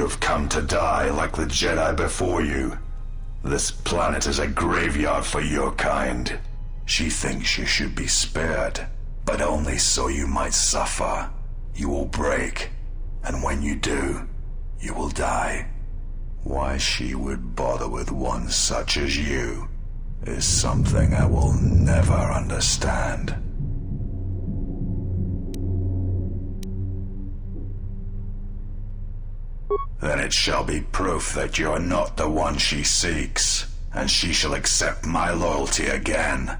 have come to die like the Jedi before you. This planet is a graveyard for your kind. She thinks you should be spared, but only so you might suffer. You will break, and when you do, you will die. Why she would bother with one such as you is something I will never understand. Then it shall be proof that you are not the one she seeks, and she shall accept my loyalty again.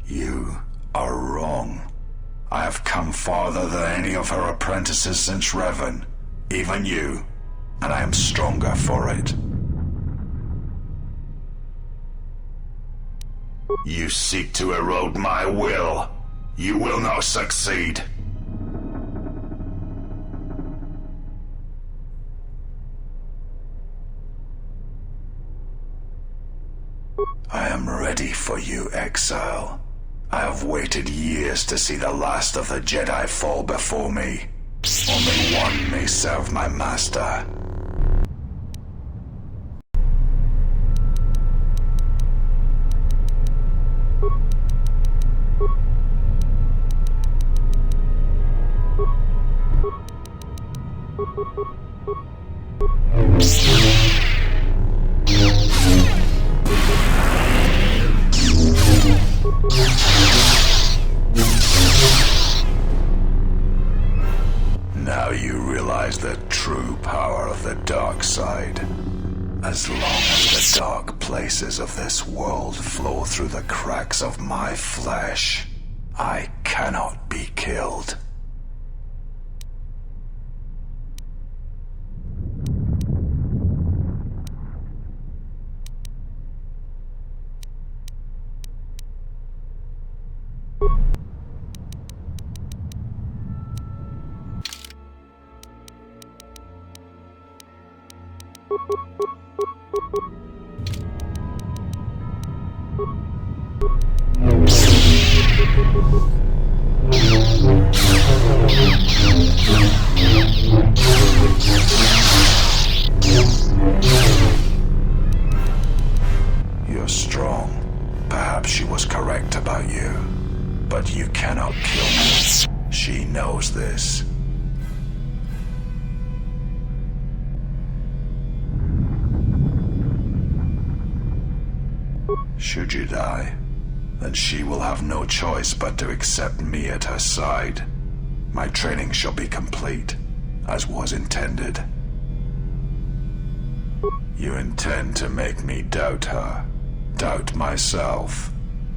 You are wrong. I have come farther than any of her apprentices since Revan, even you, and I am stronger for it. You seek to erode my will. You will not succeed. I am ready for you, Exile. I have waited years to see the last of the Jedi fall before me. Only one may serve my master. Now you realize the true power of the dark side. As long as the dark places of this world flow through the cracks of my flesh, I cannot be killed. You're strong. Perhaps she was correct about you. But you cannot kill me. She knows this. Should you die, then she will have no choice but to accept me at her side. My training shall be complete, as was intended. You intend to make me doubt her, doubt myself.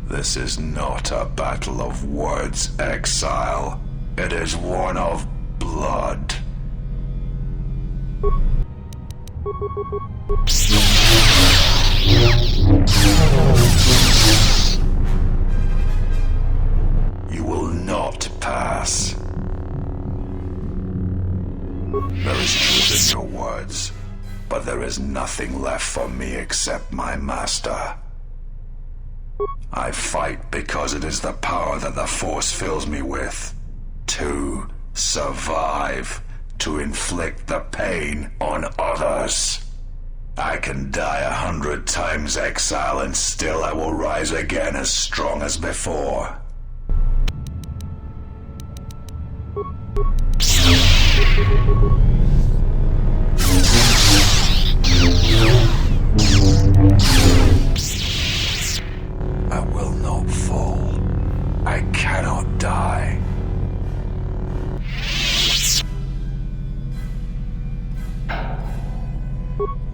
This is not a battle of words, Exile. It is one of blood. You will not pass. There is truth in your words, but there is nothing left for me except my master. I fight because it is the power that the Force fills me with. To survive, to inflict the pain on others. I can die 100 times, Exile, and still I will rise again as strong as before. I will not fall. I cannot die.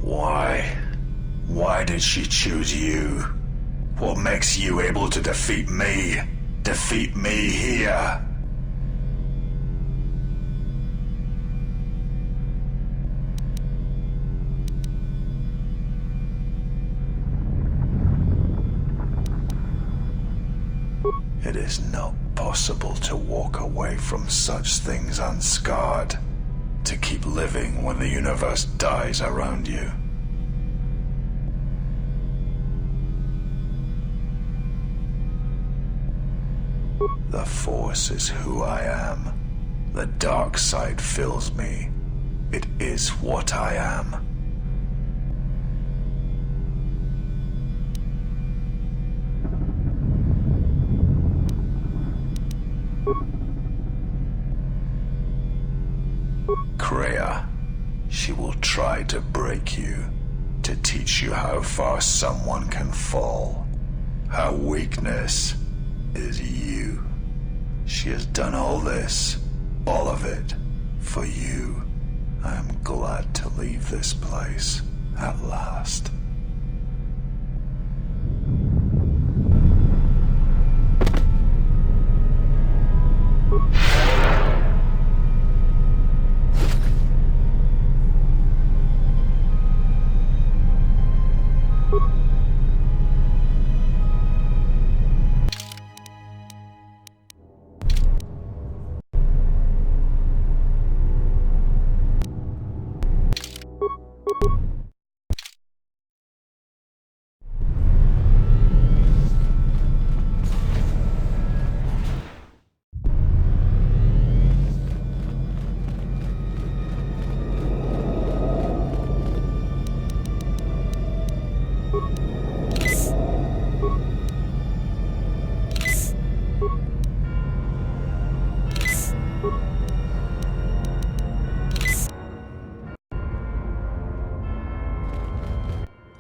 Why? Why did she choose you? What makes you able to defeat me? Defeat me here? It is not possible to walk away from such things unscarred, to keep living when the universe dies around you. The Force is who I am. The dark side fills me. It is what I am. Kreia, she will try to break you, to teach you how far someone can fall. Her weakness is you. She has done all this, all of it, for you. I am glad to leave this place, at last.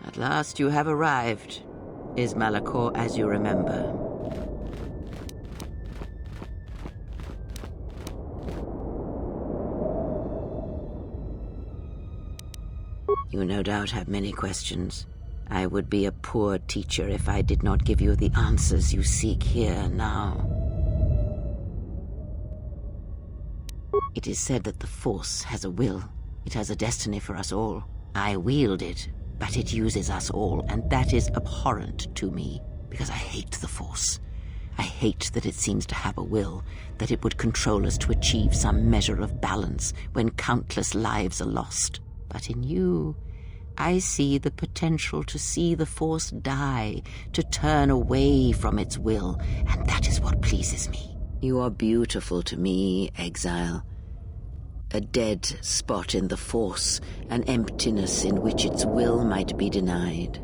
At last you have arrived. Is Malachor as you remember? You no doubt have many questions. I would be a poor teacher if I did not give you the answers you seek here now. It is said that the Force has a will. It has a destiny for us all. I wield it, but it uses us all, and that is abhorrent to me, because I hate the Force. I hate that it seems to have a will, that it would control us to achieve some measure of balance when countless lives are lost. But in you, I see the potential to see the Force die, to turn away from its will, and that is what pleases me. You are beautiful to me, Exile. A dead spot in the Force, an emptiness in which its will might be denied.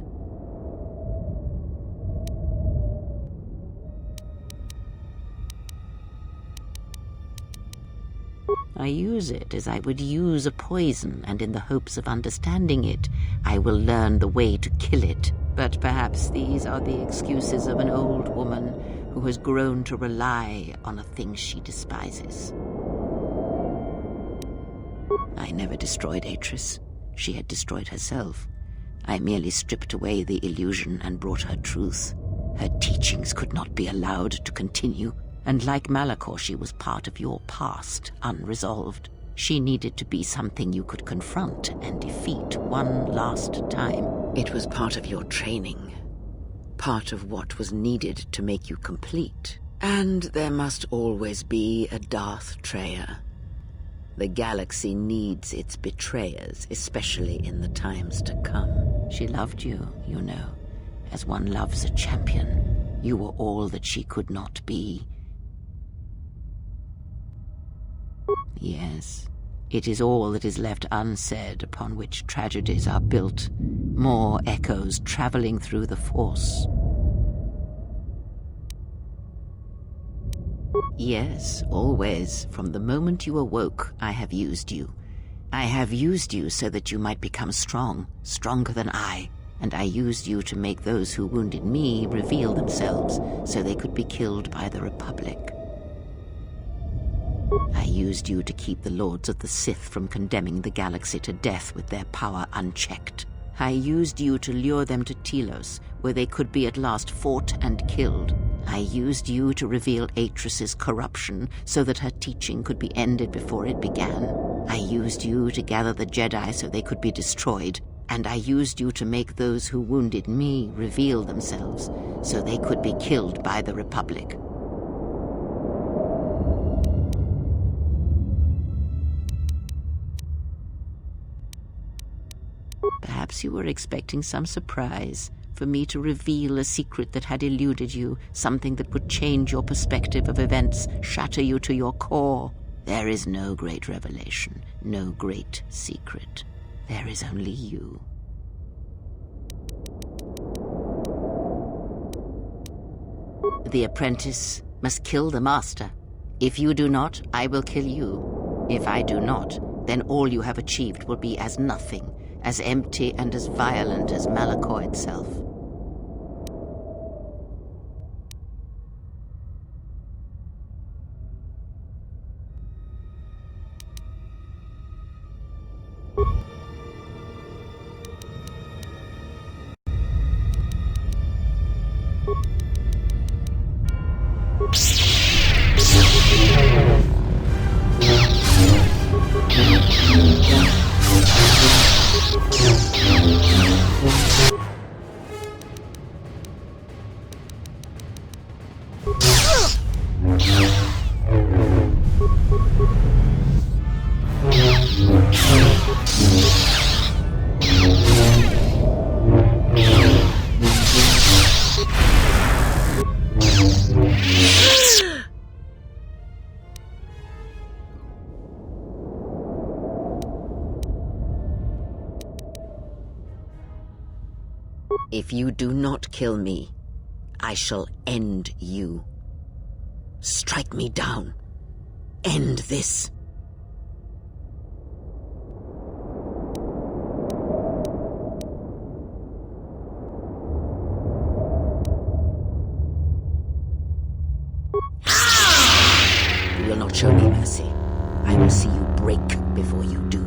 I use it as I would use a poison, and in the hopes of understanding it, I will learn the way to kill it. But perhaps these are the excuses of an old woman who has grown to rely on a thing she despises. I never destroyed Atris. She had destroyed herself. I merely stripped away the illusion and brought her truth. Her teachings could not be allowed to continue, and like Malachor, she was part of your past, unresolved. She needed to be something you could confront and defeat one last time. It was part of your training, part of what was needed to make you complete. And there must always be a Darth Treya. The galaxy needs its betrayers, especially in the times to come. She loved you, you know, as one loves a champion. You were all that she could not be. Yes, it is all that is left unsaid upon which tragedies are built. More echoes traveling through the Force. Yes, always. From the moment you awoke, I have used you. I have used you so that you might become strong, stronger than I. And I used you to make those who wounded me reveal themselves, so they could be killed by the Republic. I used you to keep the Lords of the Sith from condemning the galaxy to death with their power unchecked. I used you to lure them to Telos, where they could be at last fought and killed. I used you to reveal Atris's corruption so that her teaching could be ended before it began. I used you to gather the Jedi so they could be destroyed. And I used you to make those who wounded me reveal themselves so they could be killed by the Republic. Perhaps you were expecting some surprise, for me to reveal a secret that had eluded you, something that would change your perspective of events, shatter you to your core. There is no great revelation, no great secret. There is only you. The apprentice must kill the master. If you do not, I will kill you. If I do not, then all you have achieved will be as nothing, as empty and as violent as Malachor itself. If you do not kill me, I shall end you. Strike me down. End this. You will not show me mercy. I will see you break before you do.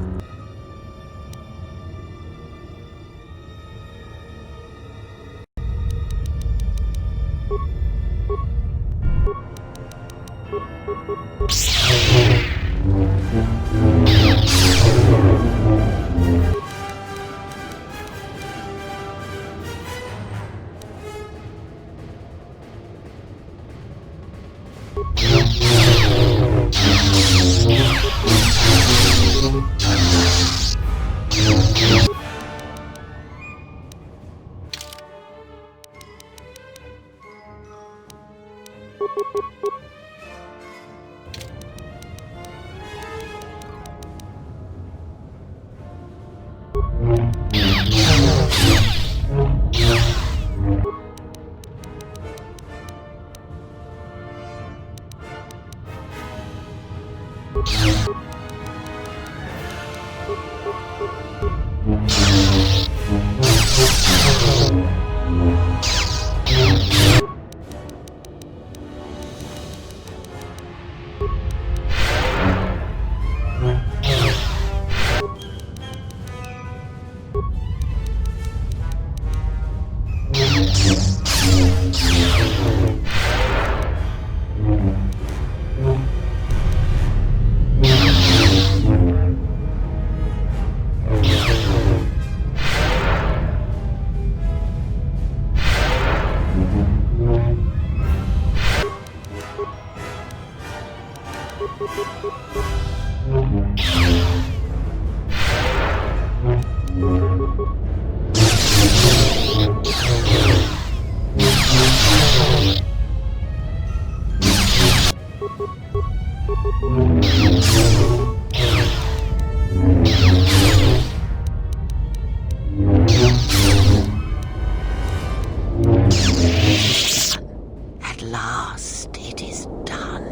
At last, it is done.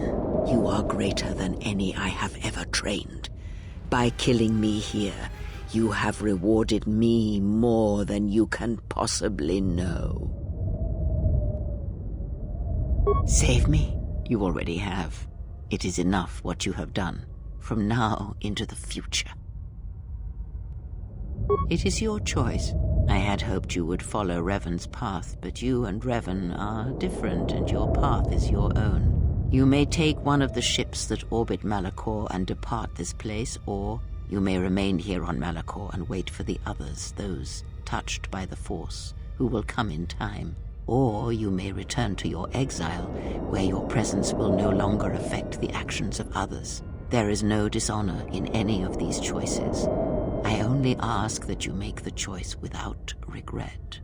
You are greater than any I have ever trained. By killing me here, you have rewarded me more than you can possibly know. Save me? You already have. It is enough what you have done, from now into the future. It is your choice. I had hoped you would follow Revan's path, but you and Revan are different, and your path is your own. You may take one of the ships that orbit Malachor and depart this place, or you may remain here on Malachor and wait for the others, those touched by the Force, who will come in time. Or you may return to your exile, where your presence will no longer affect the actions of others. There is no dishonor in any of these choices. I only ask that you make the choice without regret.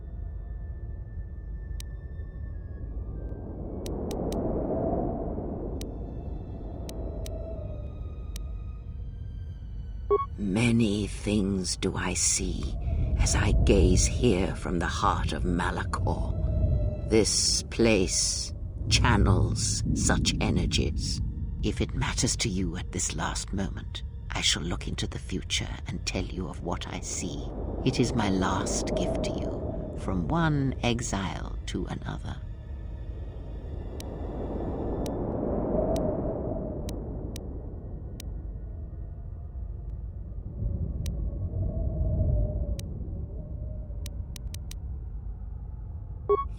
Many things do I see as I gaze here from the heart of Malachor. This place channels such energies. If it matters to you at this last moment, I shall look into the future and tell you of what I see. It is my last gift to you, from one exile to another.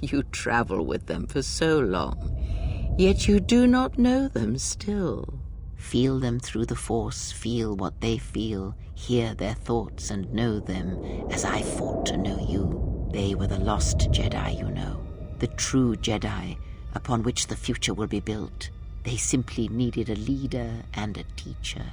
You travel with them for so long, yet you do not know them still. Feel them through the Force, feel what they feel, hear their thoughts and know them as I fought to know you. They were the lost Jedi, you know, the true Jedi upon which the future will be built. They simply needed a leader and a teacher.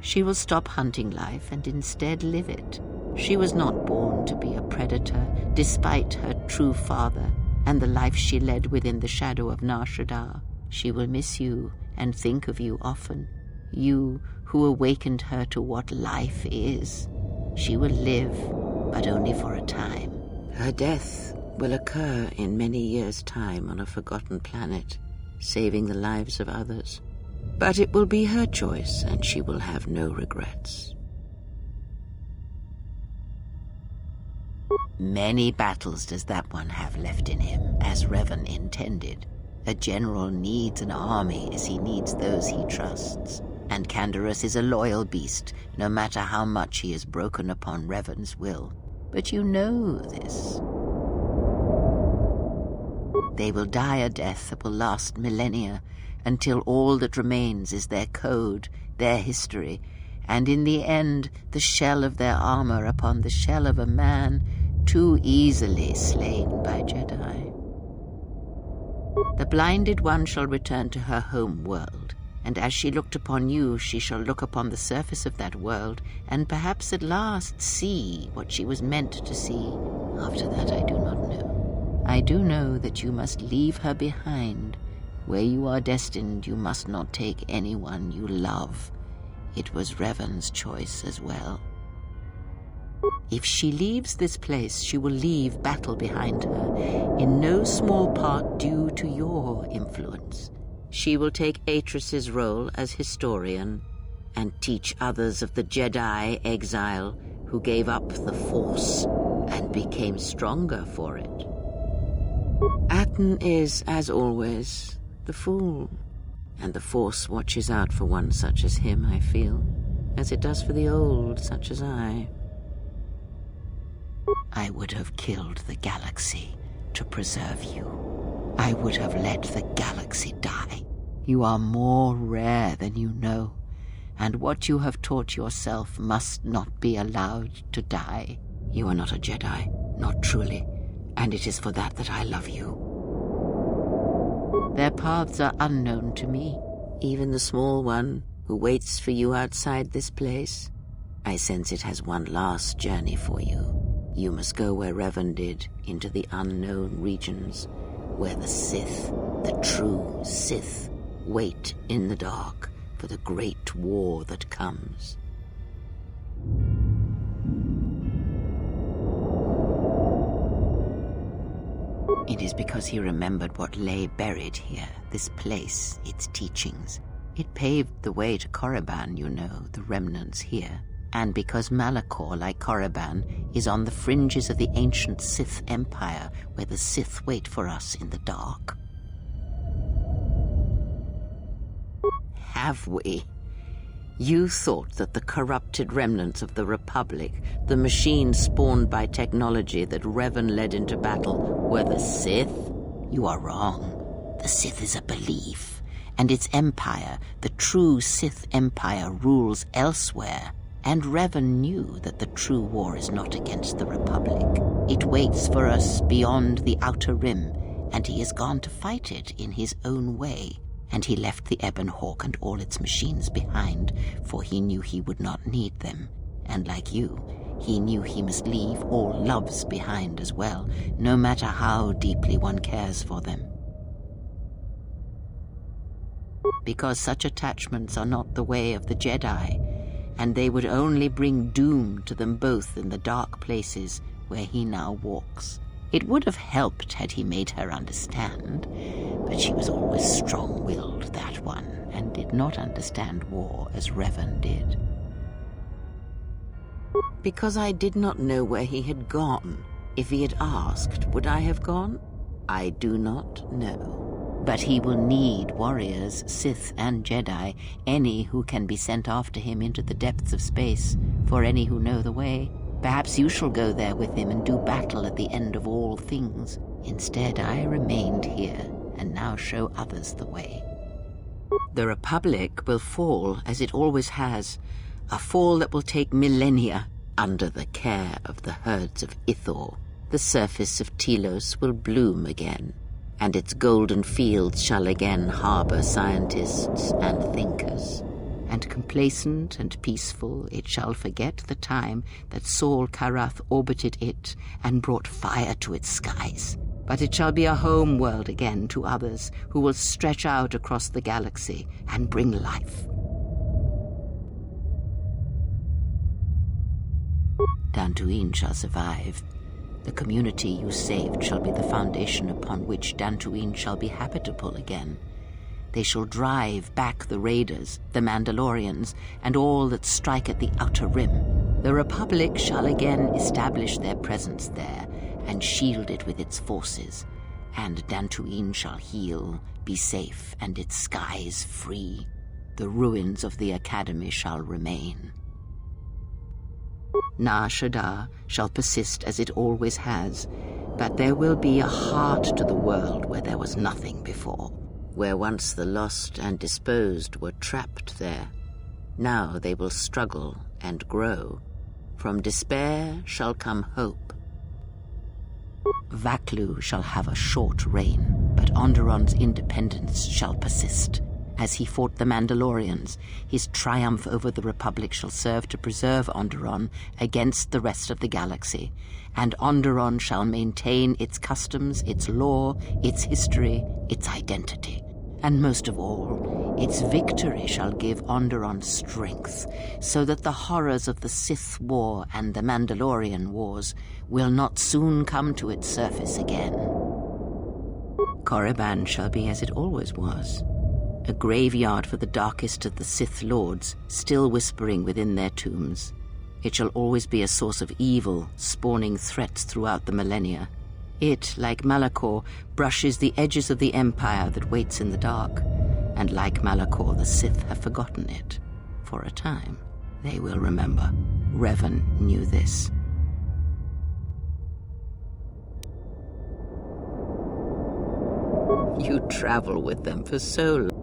She will stop hunting life and instead live it. She was not born to be a predator, despite her true father and the life she led within the shadow of Nar Shaddaa. She will miss you and think of you often, you who awakened her to what life is. She will live, but only for a time. Her death will occur in many years' time on a forgotten planet, saving the lives of others. But it will be her choice, and she will have no regrets. Many battles does that one have left in him, as Revan intended. A general needs an army as he needs those he trusts, and Canderous is a loyal beast, no matter how much he is broken upon Revan's will. But you know this. They will die a death that will last millennia, until all that remains is their code, their history, and in the end the shell of their armor upon the shell of a man too easily slain by Jedi. The blinded one shall return to her home world, and as she looked upon you, she shall look upon the surface of that world, and perhaps at last see what she was meant to see. After that I do not know. I do know that you must leave her behind. Where you are destined, you must not take anyone you love. It was Revan's choice as well. If she leaves this place, she will leave battle behind her, in no small part due to your influence. She will take Atris's role as historian and teach others of the Jedi exile who gave up the Force and became stronger for it. Atton is, as always, the fool, and the Force watches out for one such as him, I feel, as it does for the old such as I. I would have killed the galaxy to preserve you. I would have let the galaxy die. You are more rare than you know, and what you have taught yourself must not be allowed to die. You are not a Jedi, not truly, and it is for that that I love you. Their paths are unknown to me, even the small one who waits for you outside this place. I sense it has one last journey for you. You must go where Revan did, into the unknown regions, where the Sith, the true Sith, wait in the dark for the great war that comes. It is because he remembered what lay buried here, this place, its teachings. It paved the way to Korriban, you know, the remnants here. And because Malachor, like Korriban, is on the fringes of the ancient Sith Empire, where the Sith wait for us in the dark. Have we? You thought that the corrupted remnants of the Republic, the machines spawned by technology that Revan led into battle, were the Sith? You are wrong. The Sith is a belief, and its empire, the true Sith Empire, rules elsewhere. And Revan knew that the true war is not against the Republic. It waits for us beyond the Outer Rim, and he has gone to fight it in his own way. And he left the Ebon Hawk and all its machines behind, for he knew he would not need them. And like you, he knew he must leave all loves behind as well, no matter how deeply one cares for them. because such attachments are not the way of the Jedi, and they would only bring doom to them both in the dark places where he now walks. It would have helped had he made her understand, but she was always strong-willed, that one, and did not understand war as Revan did. Because I did not know where he had gone. If he had asked, would I have gone? I do not know. But he will need warriors, Sith and Jedi, any who can be sent after him into the depths of space, for any who know the way. Perhaps you shall go there with him and do battle at the end of all things. Instead, I remained here, and now show others the way. The Republic will fall, as it always has, a fall that will take millennia. Under the care of the herds of Ithor, the surface of Telos will bloom again, and its golden fields shall again harbor scientists and thinkers. And complacent and peaceful, it shall forget the time that Saul Karath orbited it and brought fire to its skies. But it shall be a home world again to others who will stretch out across the galaxy and bring life. Dantooine shall survive. The community you saved shall be the foundation upon which Dantooine shall be habitable again. They shall drive back the Raiders, the Mandalorians, and all that strike at the Outer Rim. The Republic shall again establish their presence there and shield it with its forces, and Dantooine shall heal, be safe, and its skies free. The ruins of the Academy shall remain. Nar Shaddaa shall persist as it always has, but there will be a heart to the world where there was nothing before, where once the lost and disposed were trapped there. Now they will struggle and grow. From despair shall come hope. Vaklu shall have a short reign, but Onderon's independence shall persist. As he fought the Mandalorians, his triumph over the Republic shall serve to preserve Onderon against the rest of the galaxy, and Onderon shall maintain its customs, its law, its history, its identity. And most of all, its victory shall give Onderon strength, so that the horrors of the Sith War and the Mandalorian Wars will not soon come to its surface again. Korriban shall be as it always was, a graveyard for the darkest of the Sith Lords, still whispering within their tombs. It shall always be a source of evil, spawning threats throughout the millennia. It, like Malachor, brushes the edges of the Empire that waits in the dark, and like Malachor, the Sith have forgotten it. For a time, they will remember. Revan knew this. You travel with them for so long.